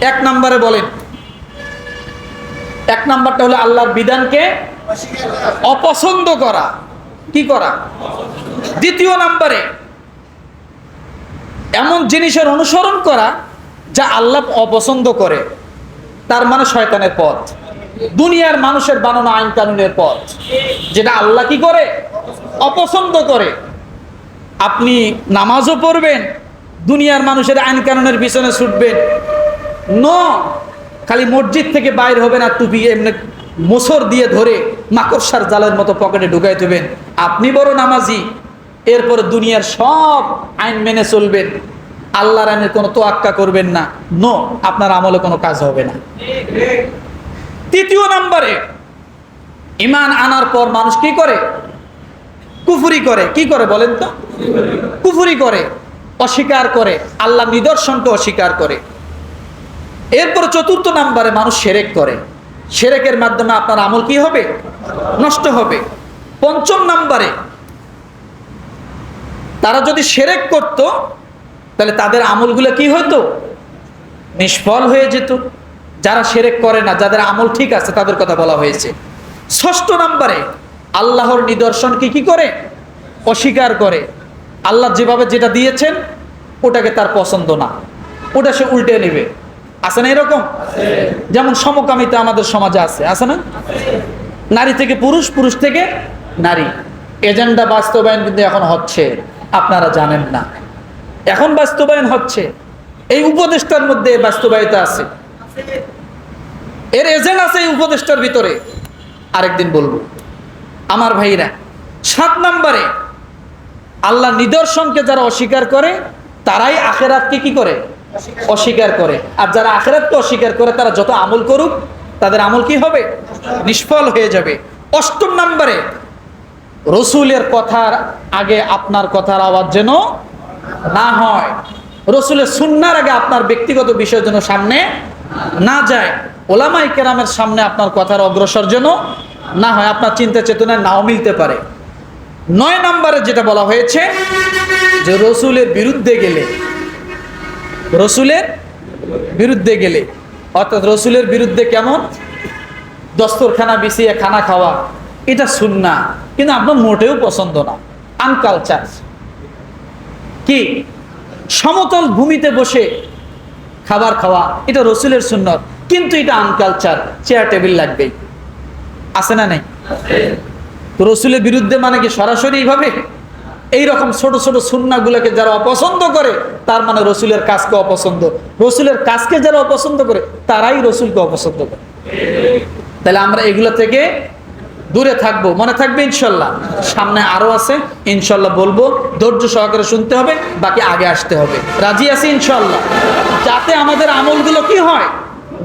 এক নম্বরে বলেন, এক নম্বরটা হলো আল্লাহর বিধানকে অপছন্দ করা। কি করা? দ্বিতীয় নম্বরে এমন জিনিসের অনুসরণ করা যা আল্লাহ অপছন্দ করে, তার মানে শয়তানের পথ, দুনিয়ার মানুষের বানানো আইন কানুনের পথ, যেটা আল্লাহ কি করে? অপছন্দ করে। আপনি নামাজও পড়বেন, দুনিয়ার মানুষের আইন কানুনের পিছনে ছুটবেন, খালি মসজিদ থেকে বাইর হবে না, টুপি এমনি মোছর দিয়ে ধরে মাকড়সার জালের মতো পকেটে ঢুকাই দেবেন, আপনি বড় নামাজি, এরপরে দুনিয়ার সব আইন মেনে চলবেন, আল্লাহর আইনের কোনো তোয়াক্কা করবেন না, আপনার আমলে কোনো কাজ হবে না। তৃতীয় নম্বরে ঈমান আনার পর মানুষ কি করে? কুফরি করে। কি করে বলেন তো? কুফরি করে, অস্বীকার করে, আল্লাহর নিদর্শনকে অস্বীকার করে। এরপর চতুর্থ নম্বরে মানুষ শিরক করে, শিরকের মাধ্যমে আপনার আমল কি হবে? নষ্ট হবে। পঞ্চম নম্বরে তারা যদি শিরক করত তাহলে তাদের আমলগুলো কি হতো? নিষ্ফল হয়ে যেত। যারা শিরক করে না, যাদের আমল ঠিক আছে, তাদের কথা বলা হয়েছে। ষষ্ঠ নম্বরে আল্লাহর নিদর্শনকে কি করে? অস্বীকার করে। আল্লাহ যেভাবে যেটা দিয়েছেন ওটাকে তার পছন্দ না, ওটা সে উল্টে নেবে। আছে না এরকম? যেমন সমকামিতা আমাদের সমাজে আছে না? নারী থেকে পুরুষ, পুরুষ থেকে নারী, এজেন্ডা বাস্তবায়ন কিন্তু এখন হচ্ছে, আপনারা জানেন না। এখন বাস্তবায়ন হচ্ছে, এই উপদেষ্টার মধ্যে বাস্তবায়িত আছে, এর এজেন্ট আছে এই উপদেষ্টার ভিতরে, আরেকদিন বলবো আমার ভাইরা। 7 নম্বরে আল্লাহ নিদর্শনকে যারা অস্বীকার করে তারাই আখিরাতকে কি করে? অস্বীকার করে। আর যারা আখিরাতকে অস্বীকার করে তারা যত আমল করুক তাদের আমল কি হবে? নিষ্ফল হয়ে যাবে। 8 নম্বরে রসুলের কথার আগে আপনার কথার আওয়াজ যেন না হয়, রসুলের সুন্নাহর আগে আপনার ব্যক্তিগত বিষয় যেন সামনে না যায়, ওলামায়ে কেরামের সামনে আপনার কথার অগ্রসর যেন না হয়, আপনার চিন্তা চেতনায় নাও মিলতে পারে। 9 নম্বরে যেটা বলা হয়েছে যে রসুলের বিরুদ্ধে গেলে, রসুলের বিরুদ্ধে গেলে, অর্থাৎ রসুলের বিরুদ্ধে কেমন? দস্তরখানা বিছিয়ে খানা খাওয়া, এটা সুন্নাহ, কিন্তু আপনার মোটেও পছন্দ না, আনকালচার। কি? সমতল ভূমিতে বসে খাবার খাওয়া, এটা রসুলের সুন্নাত, কিন্তু এটা আনকালচার, চেয়ার টেবিল লাগবেই। আছে না নাই? রসুলের বিরুদ্ধে মানে কি সরাসরি এইভাবে? এইরকম ছোট ছোট সুন্নাহগুলোকে যারা অপছন্দ করে তার মানে রসুলের কাজকে অপছন্দ, রসুলের কাজকে যারা অপছন্দ করে তারাই রসুলকে অপছন্দ করে। তাহলে আমরা এগুলো থেকে দূরে থাকবো, মনে থাকবে ইনশাল্লাহ। সামনে আরো আছে, ইনশাল্লাহ বলবো, ধৈর্য সহকারে শুনতে হবে, বাকি আগে আসতে হবে। রাজি আছি ইনশাল্লাহ? যাতে আমাদের আমলগুলো কি হয়?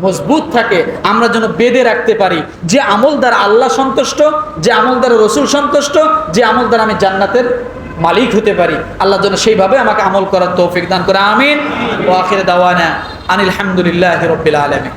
মজবুত থাকে, আমরা যেন বেঁধে রাখতে পারি যে আমল দ্বারা আল্লাহ সন্তুষ্ট, যে আমল দ্বারা রসুল সন্তুষ্ট, যে আমল দ্বারা আমি জান্নাতের মালিক হতে পারি। আল্লাহ যেন সেইভাবে আমাকে আমল করার তৌফিক দান করে। আমিন। ওয়া আখির দাওয়ানা আনিল হামদুলিল্লাহি রাব্বিল আলামিন।